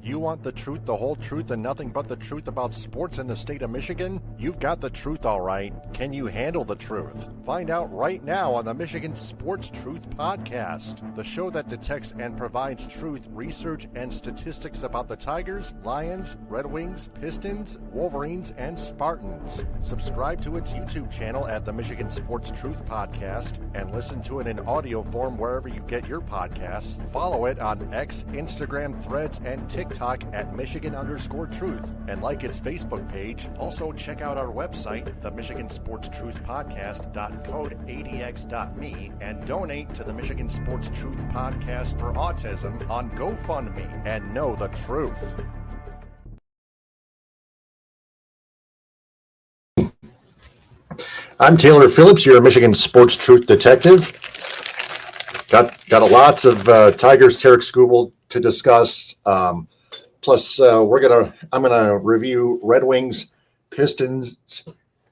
You want the truth, the whole truth, and nothing but the truth about sports in the state of Michigan? You've got the truth, all right. Can you handle the truth? Find out right now on the Michigan Sports Truth Podcast, the show that detects and provides truth, research, and statistics about the Tigers, Lions, Red Wings, Pistons, Wolverines, and Spartans. Subscribe to its YouTube channel at the Michigan Sports Truth Podcast and listen to it in audio form wherever you get your podcasts. Follow it on X, Instagram, Threads, and TikTok at Michigan_Truth, and like its Facebook page. Also check out our website, the Michigan Sports Truth Podcast.code80x.me, and donate to the Michigan Sports Truth Podcast for Autism on GoFundMe, and know the truth. I'm Taylor Phillips, your Michigan Sports Truth Detective. Got a lots of Tigers, Tarik Skubal to discuss. Plus, I'm gonna review Red Wings, Pistons,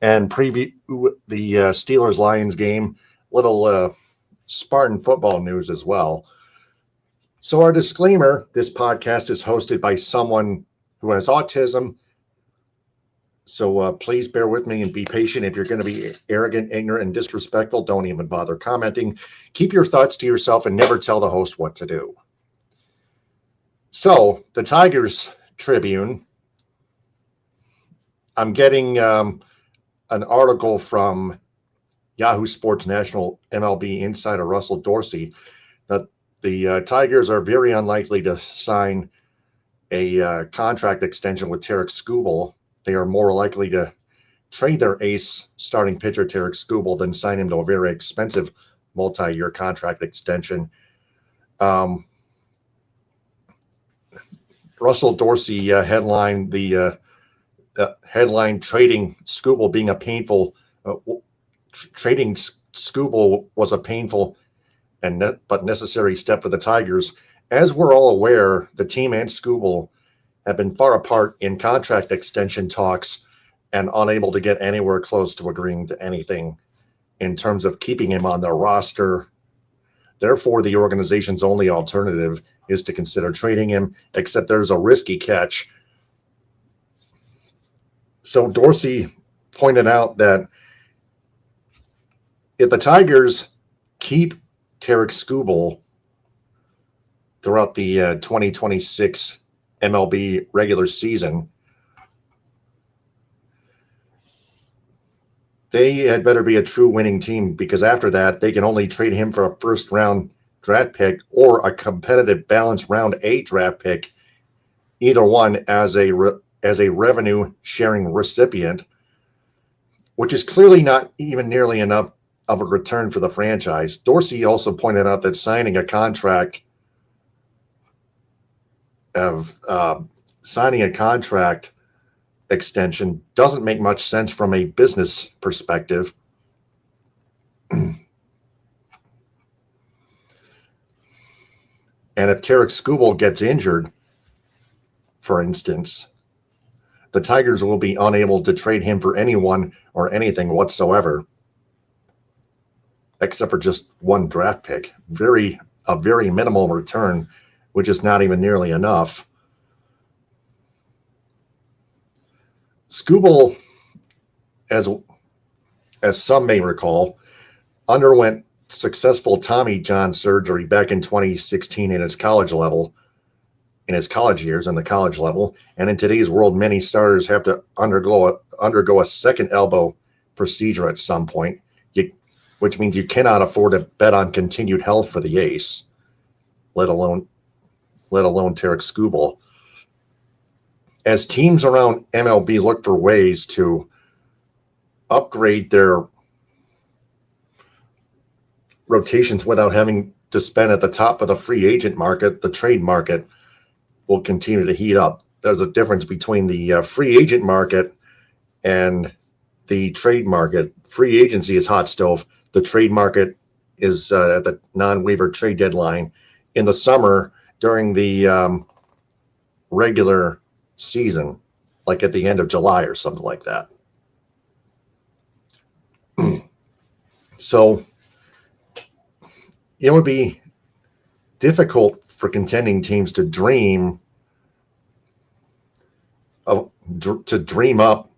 and preview the Steelers-Lions game. Little Spartan football news as well. So, our disclaimer: this podcast is hosted by someone who has autism. So please bear with me and be patient. If you're going to be arrogant, ignorant, and disrespectful, don't even bother commenting. Keep your thoughts to yourself and never tell the host what to do. So, the Tigers Tribune. I'm getting an article from Yahoo Sports National MLB insider Russell Dorsey that the Tigers are very unlikely to sign a contract extension with Tarik Skubal. They are more likely to trade their ace starting pitcher Tarik Skubal than sign him to a very expensive multi-year contract extension. Russell Dorsey headlined the headline trading Skubal being a painful trading Skubal was a painful but necessary step for the Tigers. As we're all aware, the team and Skubal have been far apart in contract extension talks and unable to get anywhere close to agreeing to anything in terms of keeping him on their roster. Therefore, the organization's only alternative is to consider trading him, except there's a risky catch. So Dorsey pointed out that if the Tigers keep Tarik Skubal throughout the 2026 MLB regular season, they had better be a true winning team, because after that, they can only trade him for a first-round draft pick or a competitive balanced round A draft pick, either one as a revenue-sharing recipient, which is clearly not even nearly enough of a return for the franchise. Dorsey also pointed out that signing a contract extension doesn't make much sense from a business perspective. And if Tarik Skubal gets injured, for instance, the Tigers will be unable to trade him for anyone or anything whatsoever, except for just one draft pick. A very minimal return, which is not even nearly enough. Skubal, as some may recall, underwent successful Tommy John surgery back in 2016 in his college years, and in today's world, many starters have to undergo a second elbow procedure at some point, which means you cannot afford to bet on continued health for the ace, let alone Tarik Skubal. As teams around MLB look for ways to upgrade their rotations without having to spend at the top of the free agent market, the trade market will continue to heat up. There's a difference between the free agent market and the trade market. Free agency is hot stove. The trade market is at the non-waiver trade deadline in the summer during the regular season, like at the end of July or something like that. So it would be difficult for contending teams to dream to dream up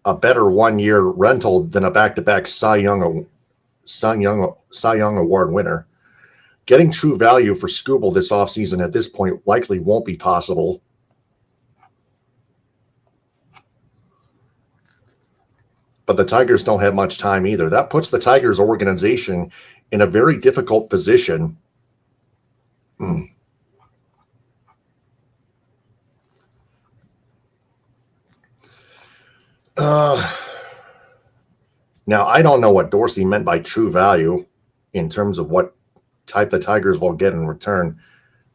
a better 1-year rental than a back-to-back Cy Young Award winner. Getting true value for Skubal this offseason at this point likely won't be possible. But the Tigers don't have much time either. That puts the Tigers organization in a very difficult position. Now, I don't know what Dorsey meant by true value in terms of what type the Tigers will get in return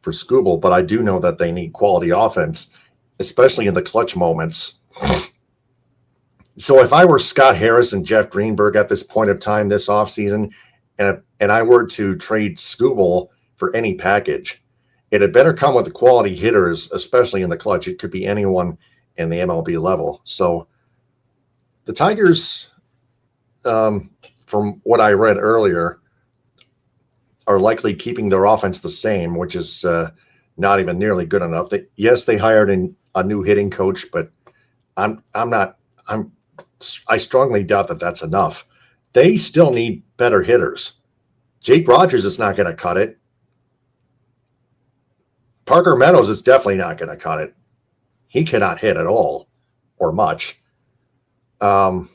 for Skubal, but I do know that they need quality offense, especially in the clutch moments. So if I were Scott Harris and Jeff Greenberg at this point of time this offseason, and I were to trade Skubal for any package, it had better come with quality hitters, especially in the clutch. It could be anyone in the MLB level. So the Tigers, from what I read earlier, are likely keeping their offense the same, which is not even nearly good enough. They hired a new hitting coach, but I strongly doubt that that's enough. They still need better hitters. Jake Rogers is not going to cut it. Parker Meadows is definitely not going to cut it. He cannot hit at all or much. Andy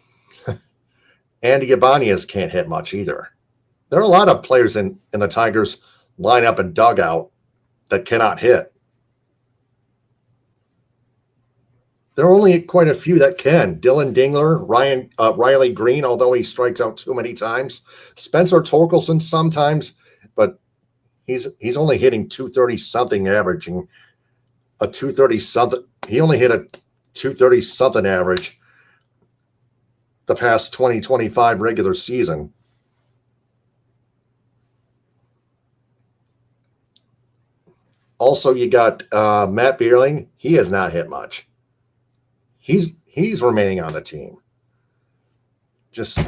Ibanez can't hit much either. There are a lot of players in the Tigers lineup and dugout that cannot hit. There are only quite a few that can. Dylan Dingler, Riley Green, although he strikes out too many times. Spencer Torkelson sometimes, but he's only hitting 230-something, averaging a 230-something. He only hit a 230-something average the past 20-25 regular season. Also, you got Matt Beerling. He has not hit much. He's remaining on the team. Just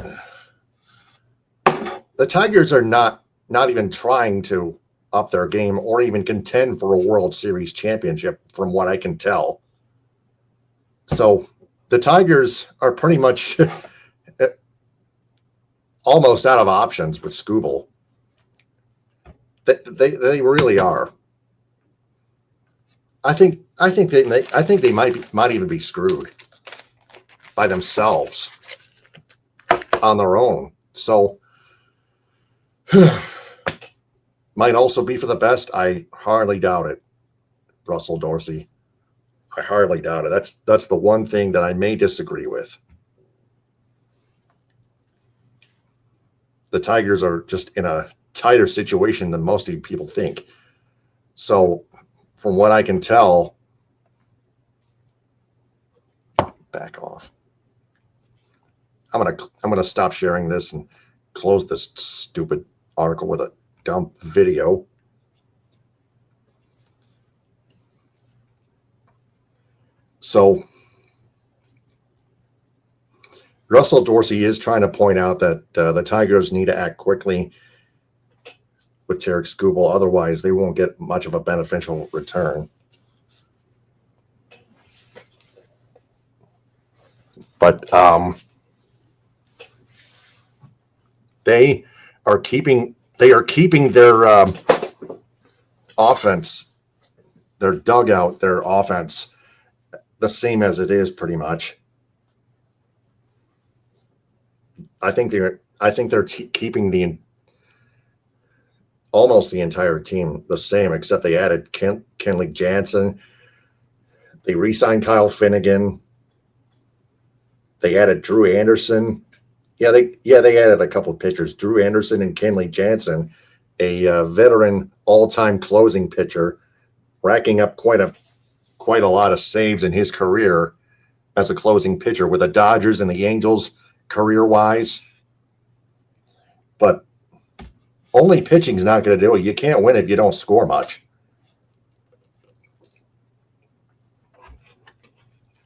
the Tigers are not even trying to up their game or even contend for a World Series championship, from what I can tell. So the Tigers are pretty much almost out of options with Skubal. They really are. I think they might even be screwed by themselves on their own. So might also be for the best. I hardly doubt it. Russell Dorsey. I hardly doubt it. That's the one thing that I may disagree with. The Tigers are just in a tighter situation than most people think. So from what I can tell, back off. I'm gonna stop sharing this and close this stupid article with a dumb video. So Russell Dorsey is trying to point out that the Tigers need to act quickly with Tarik Skubal, otherwise they won't get much of a beneficial return. But they are keeping their offense, their dugout, their offense the same as it is pretty much. I think they're keeping almost the entire team the same, except they added Kenley Jansen. They re-signed Kyle Finnegan. They added Drew Anderson. They added a couple of pitchers, Drew Anderson and Kenley Jansen, a veteran all-time closing pitcher, racking up quite a lot of saves in his career as a closing pitcher with the Dodgers and the Angels career-wise. But only pitching's not going to do it. You can't win if you don't score much.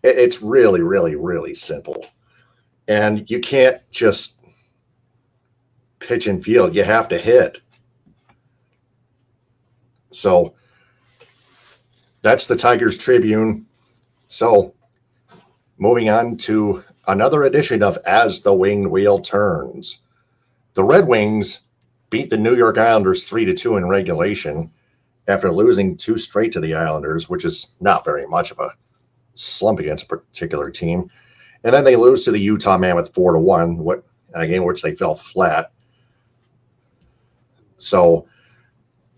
It's really, really, really simple. And you can't just pitch and field. You have to hit. So that's the Tigers Tribune. So moving on to another edition of As the Winged Wheel Turns. The Red Wings beat the New York Islanders 3-2 in regulation after losing 2 straight to the Islanders, which is not very much of a slump against a particular team. And then they lose to the Utah Mammoth 4-1, a game which they fell flat. So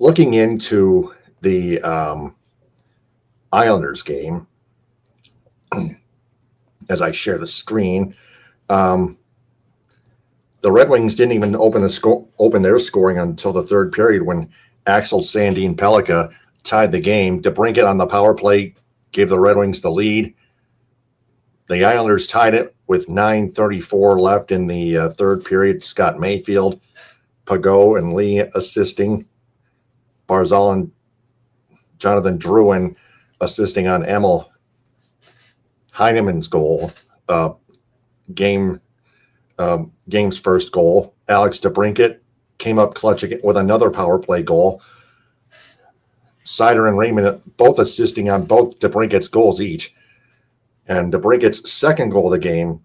looking into the Islanders game, as I share the screen, the Red Wings didn't even open their scoring until the third period when Axel Sandin Pellikka tied the game. DeBrincat on the power play gave the Red Wings the lead. The Islanders tied it with 9:34 left in the third period. Scott Mayfield, Pageau, and Lee assisting. Barzal and Jonathan Drouin assisting on Emil Heinemann's goal, game's first goal. Alex DeBrincat came up clutch with another power play goal. Sider and Raymond both assisting on both DeBrincat's goals each. And DeBrincat's second goal of the game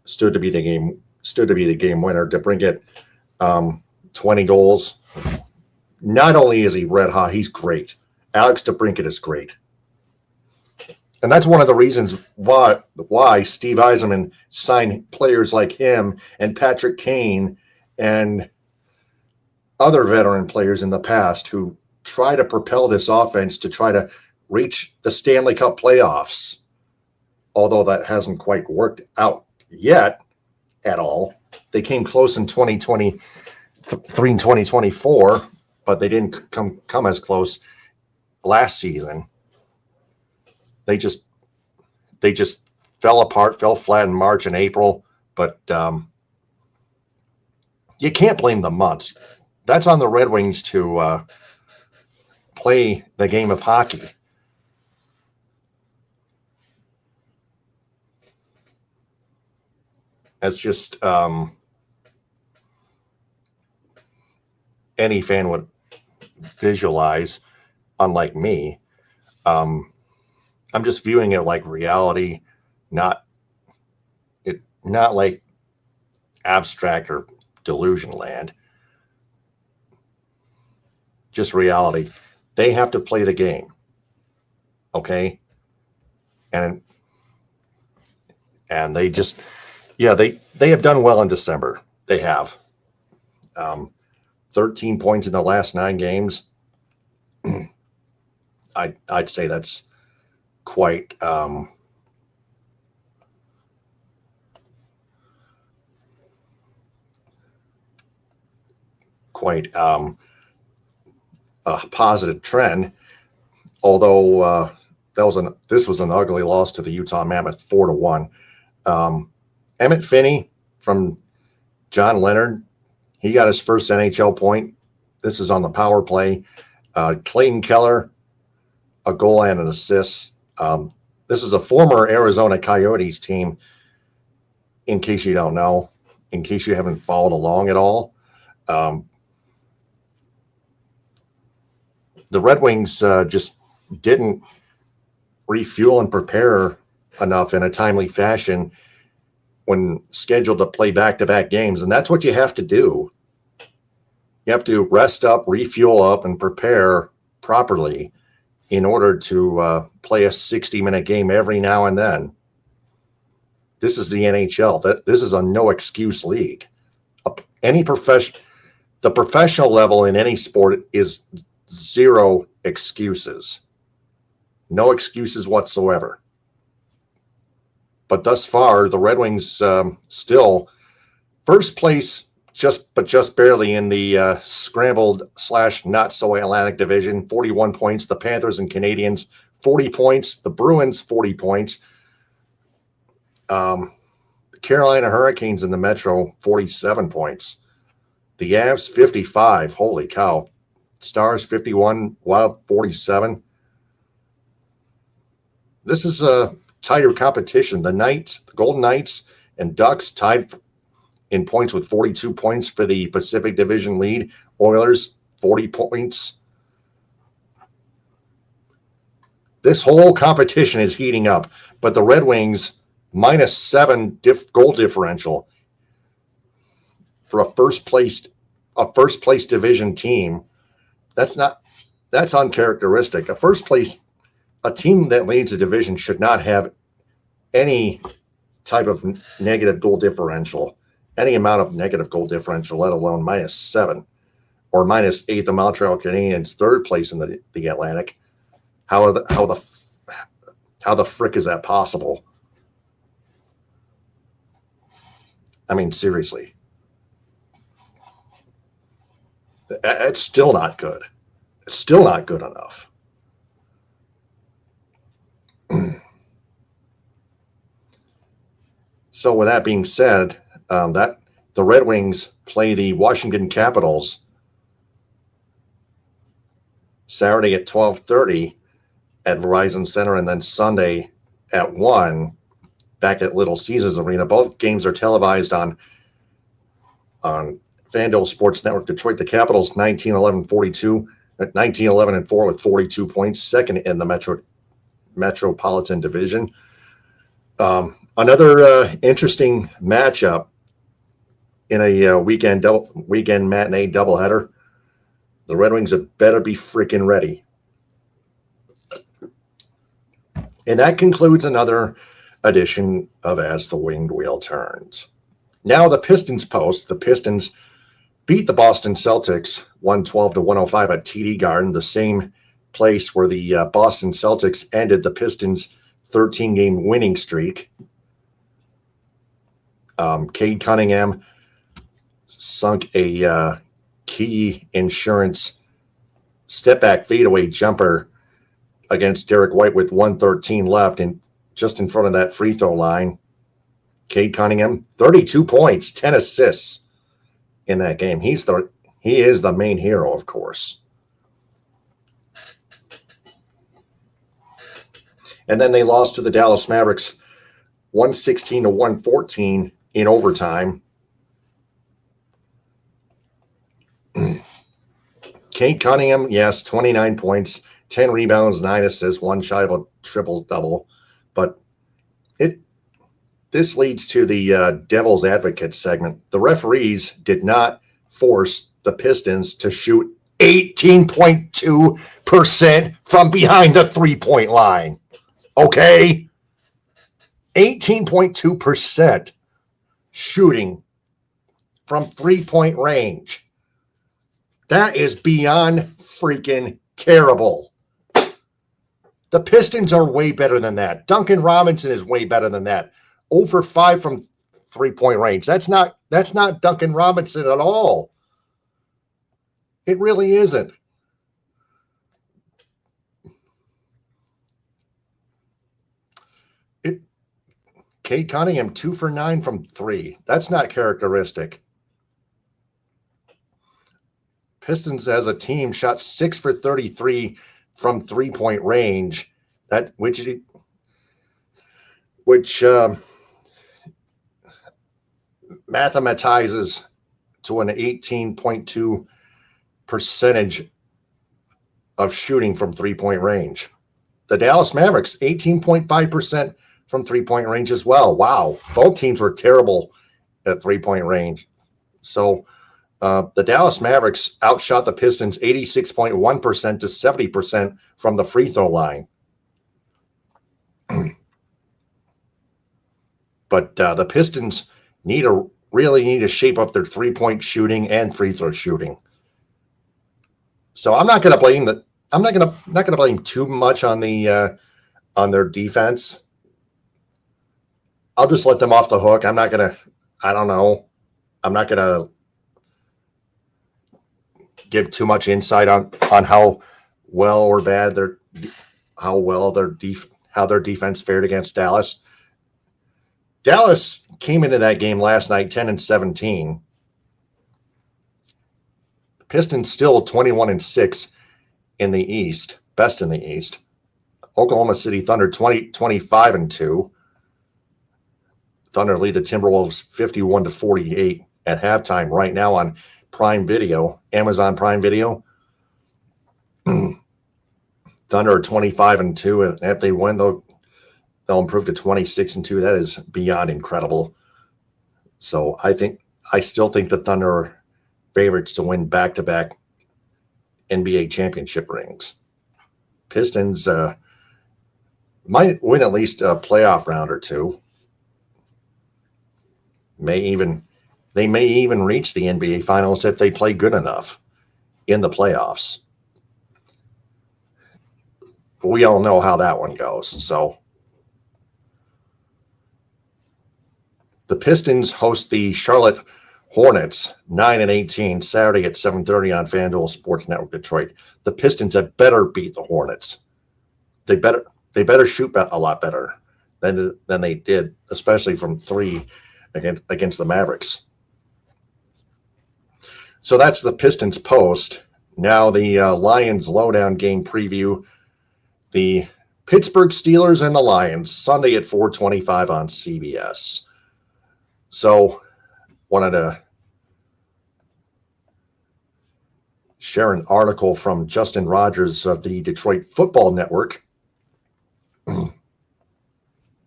stood to be the game winner. DeBrincat, 20 goals. Not only is he red hot, he's great. Alex DeBrincat is great. And that's one of the reasons why Steve Yzerman signed players like him and Patrick Kane and other veteran players in the past who try to propel this offense to try to reach the Stanley Cup playoffs. Although that hasn't quite worked out yet at all. They came close in 2023 and 2024, but they didn't come as close last season. They just fell apart, fell flat in March and April, but you can't blame the months. That's on the Red Wings to play the game of hockey. That's just any fan would visualize, unlike me. I'm just viewing it like reality, not like abstract or delusion land. Just reality. They have to play the game. Okay? And they just, yeah, they have done well in December. They have 13 points in the last 9 games. I'd say that's quite a positive trend. Although this was an ugly loss to the Utah Mammoth 4-1. Emmett Finney from John Leonard, he got his first NHL point. This is on the power play. Clayton Keller, a goal and an assist. This is a former Arizona Coyotes team, in case you don't know, in case you haven't followed along at all. The Red Wings just didn't refuel and prepare enough in a timely fashion when scheduled to play back-to-back games. And that's what you have to do. You have to rest up, refuel up, and prepare properly in order to play a 60-minute game every now and then. This is the NHL. This is a no-excuse league. The professional level in any sport is 0 excuses. No excuses whatsoever. But thus far, the Red Wings still first place, just barely in the scrambled / not so Atlantic division. 41 points. The Panthers and Canadiens 40 points. The Bruins 40 points. The Carolina Hurricanes in the Metro 47 points. The Avs 55. Holy cow! Stars 51. Wild 47. This is a tighter competition. The Golden Knights and Ducks tied in points with 42 points for the Pacific Division lead. Oilers 40 points. This whole competition is heating up, but the Red Wings -7 goal differential for a first place division team. That's uncharacteristic. A team that leads a division should not have any type of negative goal differential, any amount of negative goal differential, let alone -7 or -8. The Montreal Canadiens, third place in the Atlantic. How the frick is that possible? I mean, seriously, it's still not good. It's still not good enough. So with that being said, that the Red Wings play the Washington Capitals Saturday at 12:30 at Verizon Center, and then Sunday at 1 back at Little Caesars Arena. Both games are televised on FanDuel Sports Network. Detroit, the Capitals 19-11-42 at 19-11-4 with 42 points, second in the Metropolitan Division. Another interesting matchup in a weekend matinee doubleheader. The Red Wings had better be freaking ready. And that concludes another edition of As the Winged Wheel Turns. Now the Pistons post. The Pistons beat the Boston Celtics 112-105 at TD Garden, the same place where the Boston Celtics ended the Pistons' 13-game winning streak. Cade Cunningham sunk a key insurance step-back fadeaway jumper against Derek White with 1:13 left, and just in front of that free throw line. Cade Cunningham, 32 points, 10 assists in that game. He is the main hero, of course. And then they lost to the Dallas Mavericks 116-114 in overtime. Cade Cunningham, yes, 29 points, 10 rebounds, 9 assists, one shy of a triple-double. But this leads to the Devil's Advocate segment. The referees did not force the Pistons to shoot 18.2% from behind the three-point line. Okay? 18.2% shooting from three-point range. That is beyond freaking terrible. The Pistons are way better than that. Duncan Robinson is way better than that. Over 5 from three-point range. That's not Duncan Robinson at all. It really isn't. Cade Cunningham, 2 for 9 from 3. That's not characteristic. Pistons as a team shot 6 for 33 from three-point range. Which mathematizes to an 18.2 percentage of shooting from three-point range. The Dallas Mavericks, 18.5% from three-point range as well. Wow. Both teams were terrible at three-point range. So the Dallas Mavericks outshot the Pistons 86.1% to 70% from the free throw line. But the Pistons really need to shape up their three-point shooting and free throw shooting. So I'm not going to blame I'm not going to blame too much on their defense. I'll just let them off the hook. I'm not going to give too much insight on how well or bad how their defense fared against Dallas. Dallas came into that game last night 10-17. The Pistons still 21-6 in the East, best in the East. Oklahoma City Thunder 25-2. Thunder lead the Timberwolves 51-48 at halftime right now on Prime Video, Amazon Prime Video. The Thunder are 25-2, and if they win, they'll improve to 26-2. That is beyond incredible. So I still think the Thunder are favorites to win back-to-back NBA championship rings. Pistons might win at least a playoff round or two. They may even reach the NBA Finals if they play good enough in the playoffs. We all know how that one goes. So the Pistons host the Charlotte Hornets 9-18 Saturday at 7:30 on FanDuel Sports Network Detroit. The Pistons had better beat the Hornets. They better shoot a lot better than they did, especially from three against the Mavericks. So that's the Pistons post. Now the Lions lowdown game preview. The Pittsburgh Steelers and the Lions, Sunday at 4:25 on CBS. So wanted to share an article from Justin Rogers of the Detroit Football Network.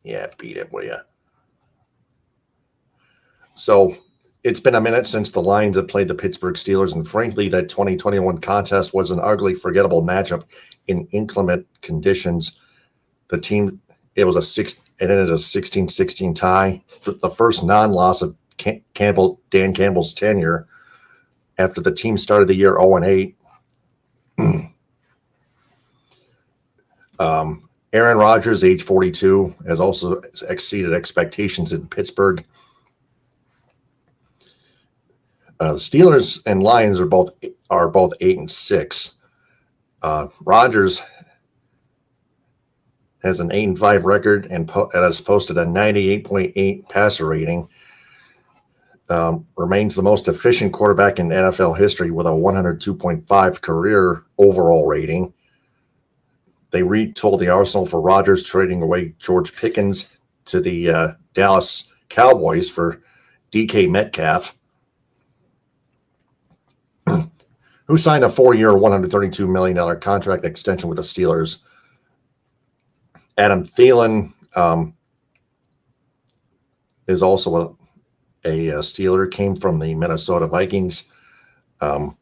Yeah, beat it, will you? So it's been a minute since the Lions have played the Pittsburgh Steelers, and frankly, that 2021 contest was an ugly, forgettable matchup in inclement conditions. It ended a 16-16 tie, the first non-loss of Dan Campbell's tenure after the team started the year 0-8. Aaron Rodgers, age 42, has also exceeded expectations in Pittsburgh. The Steelers and Lions are both 8-6. Rodgers has an 8-5 record and has posted a 98.8 passer rating. Remains the most efficient quarterback in NFL history with a 102.5 career overall rating. They retooled the arsenal for Rodgers, trading away George Pickens to the Dallas Cowboys for DK Metcalf, who signed a 4-year, $132 million contract extension with the Steelers. Adam Thielen is also a Steeler, came from the Minnesota Vikings. Also,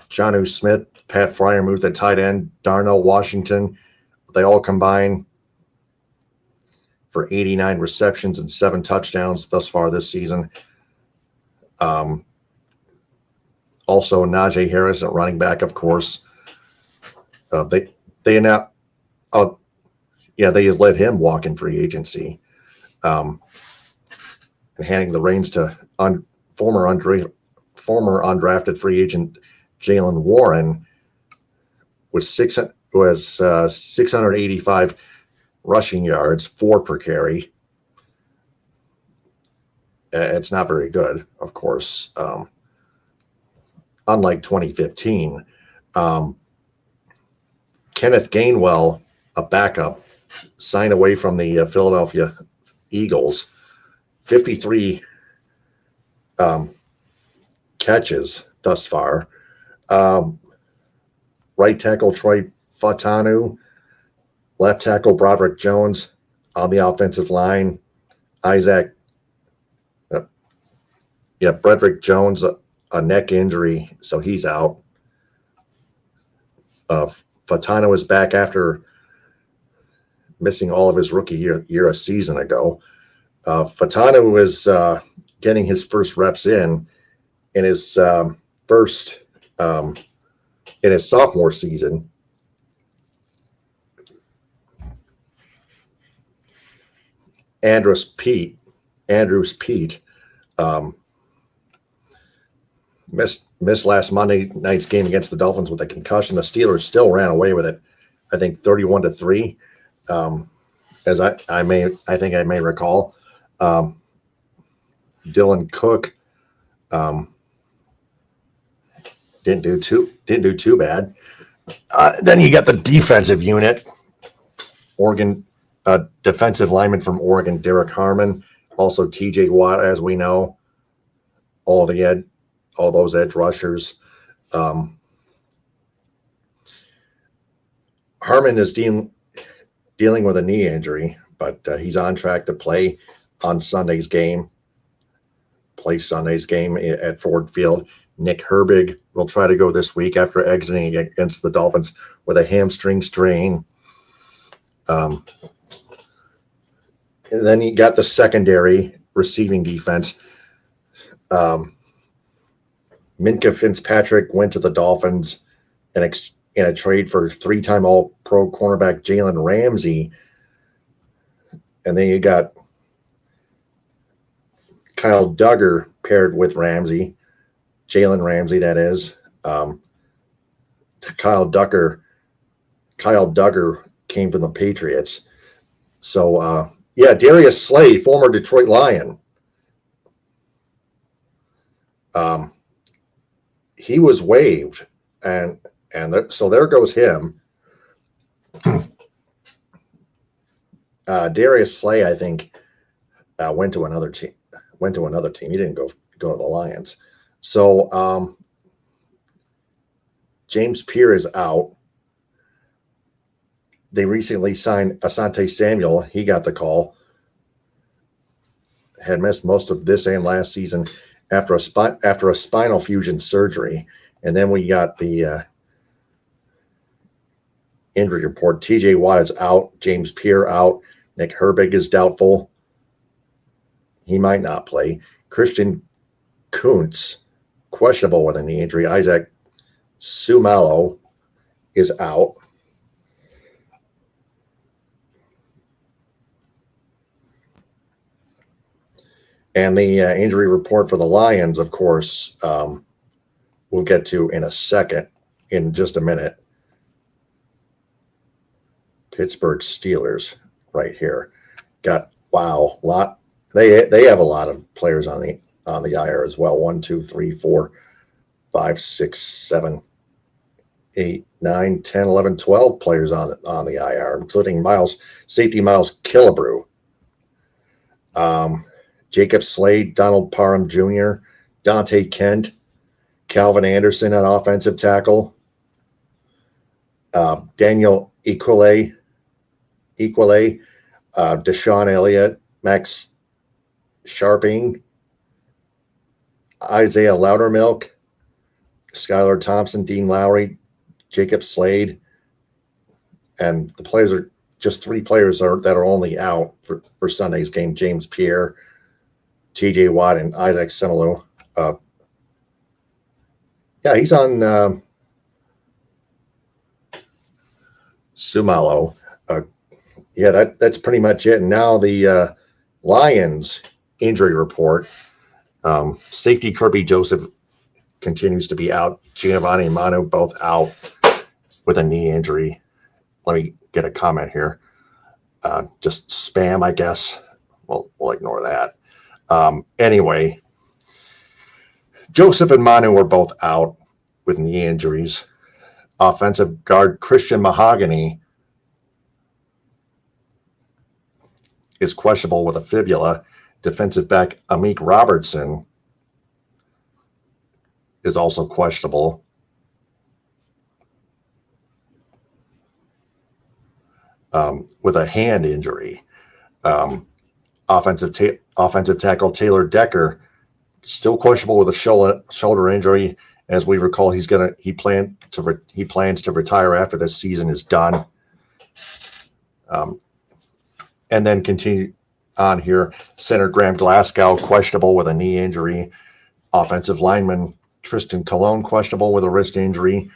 Jonnu Smith, Pat Freiermuth at tight end, Darnell Washington. They all combine for 89 receptions and 7 touchdowns thus far this season. Also, Najee Harris at running back, of course. They let him walk in free agency, and handing the reins to former undrafted free agent Jalen Warren with 685 rushing yards, 4 per carry. It's not very good, of course. Unlike 2015, Kenneth Gainwell, a backup, signed away from the Philadelphia Eagles, 53 catches thus far. Right tackle Troy Fautanu, left tackle Broderick Jones on the offensive line. Broderick Jones, a neck injury, so he's out. Fautanu is back after missing all of his rookie year a season ago. Fautanu is getting his first reps in his in his sophomore season. Andrews Pete missed last Monday night's game against the Dolphins with a concussion. The Steelers still ran away with it, I think 31-3. As I think I may recall. Dylan Cook didn't do too bad. Then you got the defensive unit. Oregon defensive lineman from Oregon, Derek Harmon, also TJ Watt, as we know. All those edge rushers. Harmon is dealing with a knee injury, but he's on track to play on Sunday's game. At Ford Field. Nick Herbig will try to go this week after exiting against the Dolphins with a hamstring strain. And then you got the secondary receiving defense. Minkah Fitzpatrick went to the Dolphins in a trade for three-time All-Pro cornerback Jalen Ramsey. And then you got Kyle Duggar paired with Ramsey, Jalen Ramsey, that is. Kyle Duggar came from the Patriots. So, Darius Slay, former Detroit Lion. He was waived, so there goes him. Darius Slay, I think, went to another team. He didn't go to the Lions. So James Pierre is out. They recently signed Asante Samuel. He got the call. Had missed most of this and last season after a spinal fusion surgery. And then we got the injury report. TJ Watt is out. James Pierre out. Nick Herbig is doubtful. He might not play. Christian Kuntz, questionable with a knee injury. Isaac Sumalo is out. And the injury report for the Lions, of course, we'll get to in a second, in just a minute. Pittsburgh Steelers right here. They have a lot of players on the IR as well. 1, 2, 3, 4, 5, 6, 7, 8, 9, 10, 11, 12 players on the IR, including safety Miles Killebrew. Jacob Slade, Donald Parham Jr., Dante Kent, Calvin Anderson at offensive tackle, Daniel Equale, Deshaun Elliott, Max Sharping, Isaiah Loudermilk, Skylar Thompson, Dean Lowry, Jacob Slade, and the players are just three players that are only out for Sunday's game: James Pierre, TJ Watt, and Isaac Sumalo. He's on Sumalo. That's pretty much it. And now the Lions injury report. Safety Kirby Joseph continues to be out. Giovanni and Manu both out with a knee injury. Let me get a comment here. Just spam, I guess. We'll ignore that. Anyway, Joseph and Manu were both out with knee injuries. Offensive guard Christian Mahogany is questionable with a fibula. Defensive back Amik Robertson is also questionable. With a hand injury. Offensive tackle Taylor Decker still questionable with a shoulder injury. As we recall, he plans to retire after this season is done. And then continue on here. Center Graham Glasgow questionable with a knee injury. Offensive lineman Tristan Colon questionable with a wrist injury.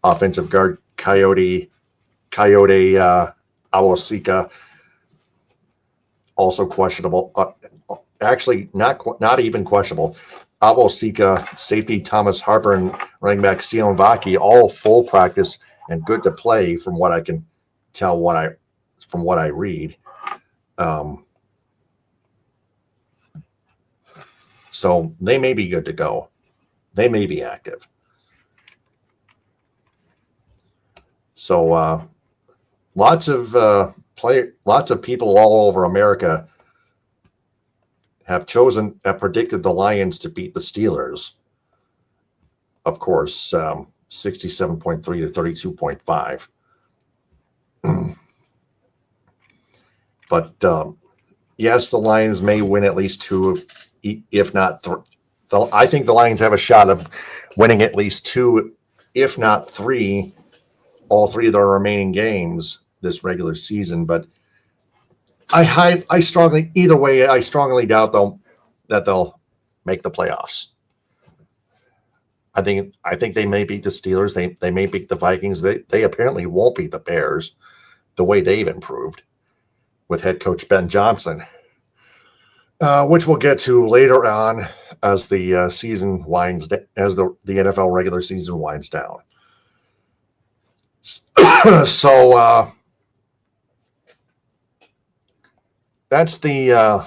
Offensive guard Coyote Awosika also questionable. Actually, not even questionable. Awosika, safety Thomas Harper, and running back Sion Vaki, all full practice and good to play from what I can tell. From what I read. So they may be good to go. They may be active. So lots of people all over America have predicted the Lions to beat the Steelers. Of course, 67.3 to 32.5. But yes, the Lions may win at least two, if not three. I think the Lions have a shot of winning at least two, if not three, all three of their remaining games this regular season. But I strongly doubt that they'll make the playoffs. I think they may beat the Steelers. They may beat the Vikings. They apparently won't beat the Bears the way they've improved with head coach Ben Johnson, which we'll get to later on as the season winds as the NFL regular season winds down. So that's the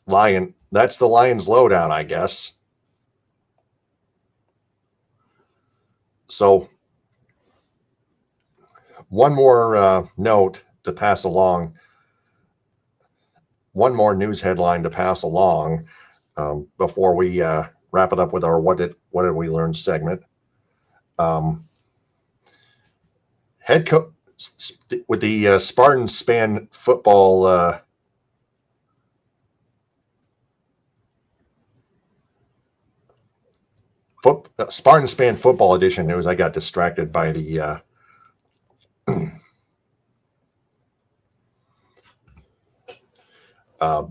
Lions lowdown, I guess. So one more note to pass along. One more news headline to pass along before we wrap it up with our what did we learn segment. Head coach with the Spartan Span football Spartan Span football edition news. I got distracted by the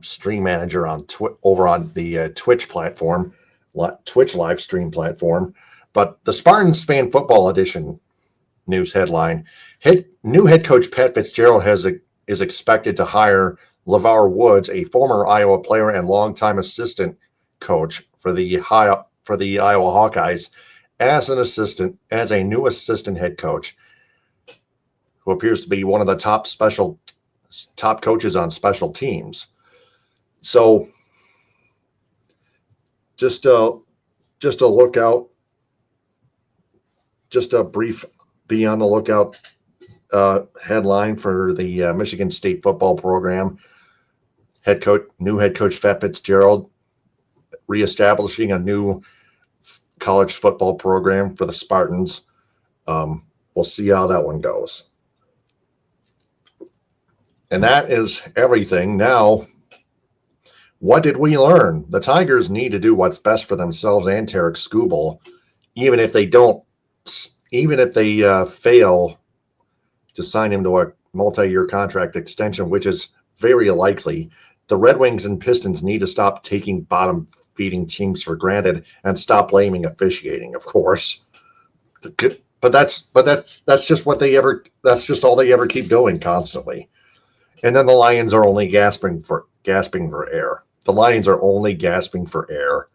stream manager on over on the Twitch platform, Twitch live stream platform. But the Spartan Span football edition news headline: new head coach Pat Fitzgerald is expected to hire LeVar Woods, a former Iowa player and longtime assistant coach for the Iowa Hawkeyes, as a new assistant head coach, who appears to be one of the top coaches on special teams. So just a lookout, just a brief be on the lookout headline for the Michigan State football program. New head coach Pat Fitzgerald reestablishing a new college football program for the Spartans. We'll see how that one goes. And that is everything. Now, what did we learn? The Tigers need to do what's best for themselves and Tarik Skubal, even if they fail to sign him to a multi-year contract extension, which is very likely. The Red Wings and Pistons need to stop taking bottom-feeding teams for granted and stop blaming officiating, of course. But that's just all they ever keep doing constantly. And then the Lions are only gasping for air. The Lions are only gasping for air.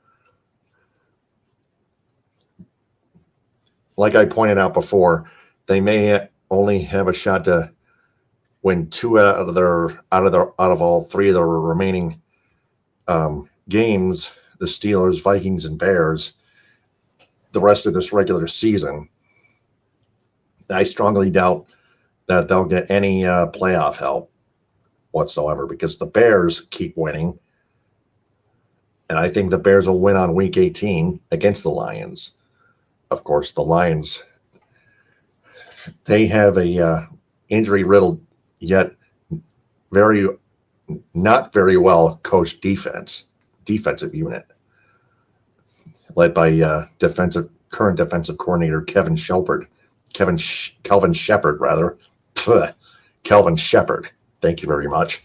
Like I pointed out before, they may only have a shot to win two out of all three of their remaining games, the Steelers, Vikings, and Bears, the rest of this regular season. I strongly doubt that they'll get any playoff help whatsoever, because the Bears keep winning. And I think the Bears will win on week 18 against the Lions. Of course, the Lions, they have a injury-riddled yet not very well coached defensive unit, led by current defensive coordinator Kelvin Shepard. Thank you very much.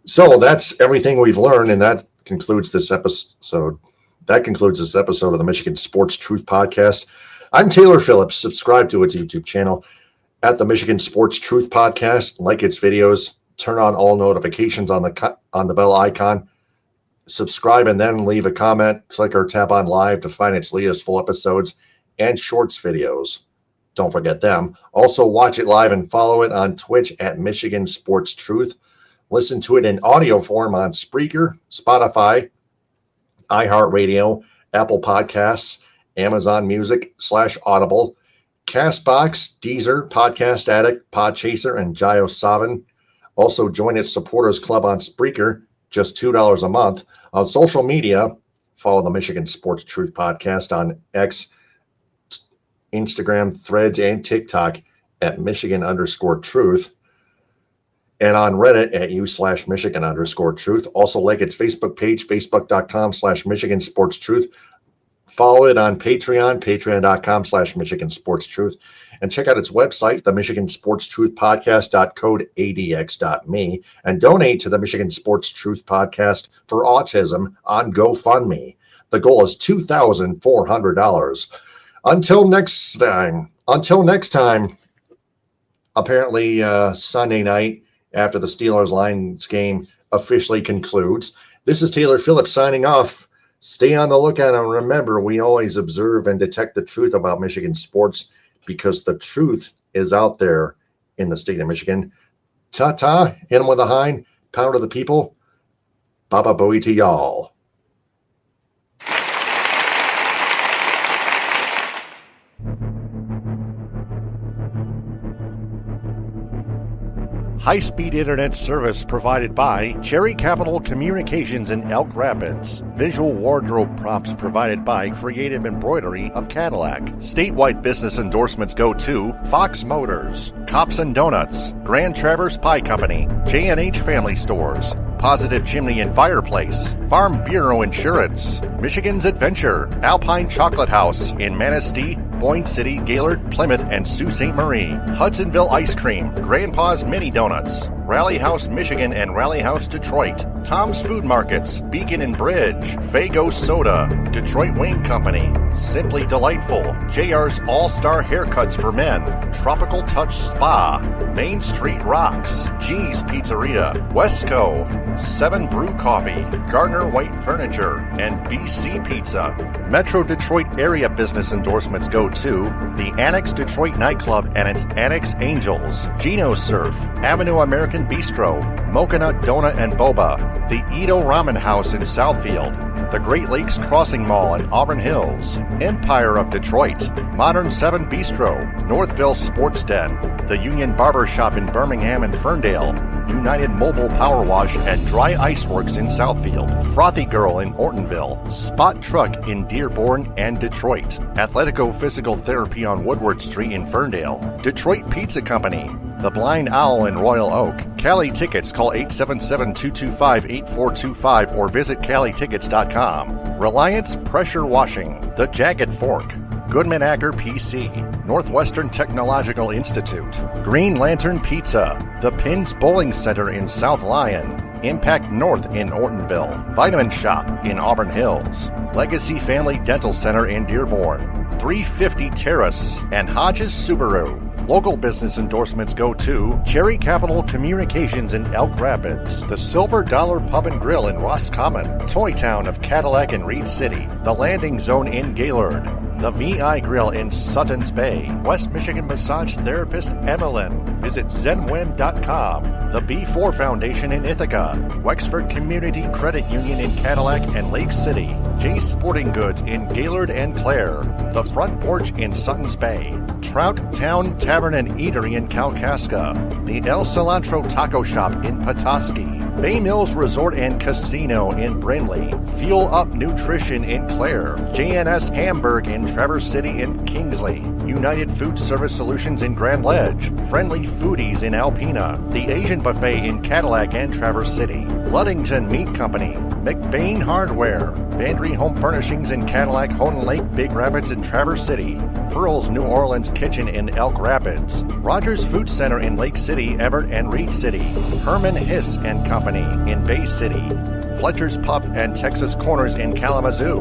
So that's everything we've learned, and that concludes this episode. That concludes this episode of the Michigan Sports Truth Podcast. I'm Taylor Phillips. Subscribe to its YouTube channel at the Michigan Sports Truth Podcast. Like its videos. Turn on all notifications on the bell icon. Subscribe and then leave a comment. Click or tap on live to find its latest full episodes and shorts videos. Don't forget them. Also, watch it live and follow it on Twitch at Michigan Sports Truth. Listen to it in audio form on Spreaker, Spotify, iHeartRadio, Apple Podcasts, Amazon Music /Audible, Castbox, Deezer, Podcast Addict, Podchaser, and JioSaavn. Also, join its supporters club on Spreaker, just $2 a month. On social media, follow the Michigan Sports Truth Podcast on X, Instagram, Threads, and TikTok at Michigan_Truth. and on Reddit at u/Michigan_truth. Also like its Facebook page, facebook.com/Michigan Sports Truth. Follow it on Patreon, patreon.com/Michigan Sports Truth. And check out its website, the Michigan Sports Truth Podcast.code.adx.me, and donate to the Michigan Sports Truth Podcast for Autism on GoFundMe. The goal is $2,400. Until next time, apparently Sunday night after the Steelers-Lions game officially concludes. This is Taylor Phillips signing off. Stay on the lookout, and remember, we always observe and detect the truth about Michigan sports because the truth is out there in the state of Michigan. Ta-ta, hit 'em with a hind, pound of the people. Baba Booey to y'all. High-speed internet service provided by Cherry Capital Communications in Elk Rapids. Visual wardrobe prompts provided by Creative Embroidery of Cadillac. Statewide business endorsements go to Fox Motors, Cops and Donuts, Grand Traverse Pie Company, J&H Family Stores, Positive Chimney and Fireplace, Farm Bureau Insurance, Michigan's Adventure, Alpine Chocolate House in Manistee, Boyne City, Gaylord, Plymouth, and Sault Ste. Marie, Hudsonville Ice Cream, Grandpa's Mini Donuts, Rally House, Michigan, and Rally House, Detroit, Tom's Food Markets, Beacon and Bridge, Fago Soda, Detroit Wing Company, Simply Delightful, JR's All-Star Haircuts for Men, Tropical Touch Spa, Main Street Rocks, G's Pizzeria, Westco, 7 Brew Coffee, Gardner White Furniture, and BC Pizza. Metro Detroit area business endorsements go to the Annex Detroit Nightclub and its Annex Angels, Geno Surf, Avenue American Bistro, Mocha Donut and Boba, the Edo Ramen House in Southfield, the Great Lakes Crossing Mall in Auburn Hills, Empire of Detroit, Modern 7 Bistro, Northville Sports Den, the Union Barber Shop in Birmingham and Ferndale, United Mobile Power Wash and Dry Ice Works in Southfield, Frothy Girl in Ortonville, Spot Truck in Dearborn and Detroit, Athletico Physical Therapy on Woodward Street in Ferndale, Detroit Pizza Company, The Blind Owl in Royal Oak. Cali Tickets, call 877-225-8425 or visit CaliTickets.com. Reliance Pressure Washing, The Jagged Fork, Goodman Acker PC, Northwestern Technological Institute, Green Lantern Pizza, The Pins Bowling Center in South Lyon, Impact North in Ortonville, Vitamin Shop in Auburn Hills, Legacy Family Dental Center in Dearborn, 350 Terrace, and Hodges Subaru. Local business endorsements go to Cherry Capital Communications in Elk Rapids, the Silver Dollar Pub and Grill in Roscommon, Toy Town of Cadillac and Reed City, the Landing Zone in Gaylord, the VI Grill in Suttons Bay, West Michigan Massage Therapist Emmeline. Visit zenwim.com. The B4 Foundation in Ithaca, Wexford Community Credit Union in Cadillac and Lake City, Jay's Sporting Goods in Gaylord and Clare, The Front Porch in Suttons Bay, Trout Town Tavern and Eatery in Kalkaska, the El Cilantro Taco Shop in Petoskey, Bay Mills Resort and Casino in Brindley, Fuel Up Nutrition in Clare, JNS Hamburg in Traverse City and Kingsley, United Food Service Solutions in Grand Ledge, Friendly Foodies in Alpena, the Asian Buffet in Cadillac and Traverse City, Luddington Meat Company, McBain Hardware, Bandry Home Furnishings in Cadillac, Houghton Lake, Big Rapids, and Traverse City, Pearl's New Orleans Kitchen in Elk Rapids, Rogers Food Center in Lake City, Everett, and Reed City, Herman Hiss and Company in Bay City, Fletcher's Pub and Texas Corners in Kalamazoo,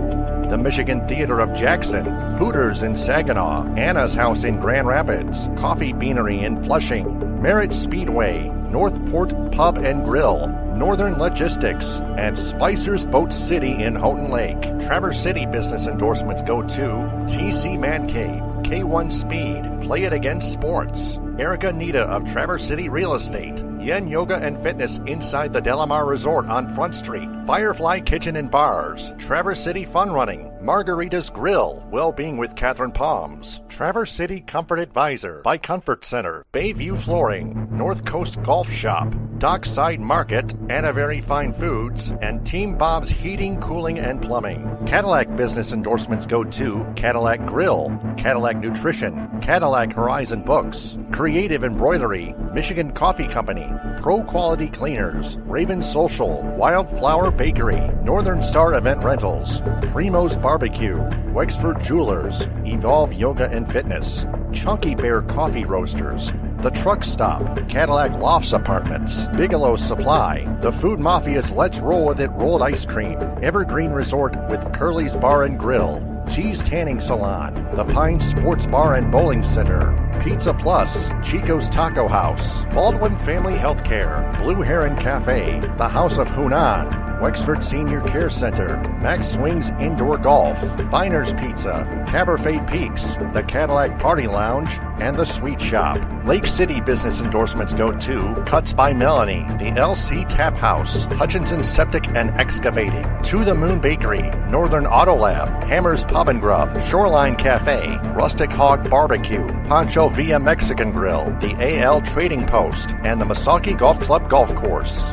the Michigan Theater of Jackson, Hooters in Saginaw, Anna's House in Grand Rapids, Coffee Beanery in Flushing, Merritt Speedway, Northport Pub and Grill, Northern Logistics, and Spicer's Boat City in Houghton Lake. Traverse City business endorsements go to TC Man Cave, K1 Speed, Play It Again Sports, Erica Nita of Traverse City Real Estate, Yen Yoga and Fitness inside the Delamar Resort on Front Street, Firefly Kitchen and Bars, Traverse City Fun Running, Margarita's Grill, Well-Being with Catherine Palms, Traverse City Comfort Advisor by Comfort Center, Bayview Flooring, North Coast Golf Shop, Dockside Market, Anna Fine Foods, and Team Bob's Heating, Cooling, and Plumbing. Cadillac business endorsements go to Cadillac Grill, Cadillac Nutrition, Cadillac Horizon Books, Creative Embroidery, Michigan Coffee Company, Pro Quality Cleaners, Raven Social, Wildflower Bakery, Northern Star Event Rentals, Primo's Barbecue, Wexford Jewelers, Evolve Yoga and Fitness, Chunky Bear Coffee Roasters, The Truck Stop, Cadillac Lofts Apartments, Bigelow Supply, The Food Mafia's Let's Roll With It Rolled Ice Cream, Evergreen Resort with Curly's Bar and Grill, Cheese Tanning Salon, The Pine Sports Bar and Bowling Center, Pizza Plus, Chico's Taco House, Baldwin Family Healthcare, Blue Heron Cafe, The House of Hunan, Wexford Senior Care Center, Max Swings Indoor Golf, Viner's Pizza, Caberfate Peaks, the Cadillac Party Lounge, and the Sweet Shop. Lake City business endorsements go to Cuts by Melanie, the LC Tap House, Hutchinson Septic and Excavating, To the Moon Bakery, Northern Auto Lab, Hammer's Pub and Grub, Shoreline Cafe, Rustic Hog Barbecue, Pancho Villa Mexican Grill, the AL Trading Post, and the Misaki Golf Club Golf Course.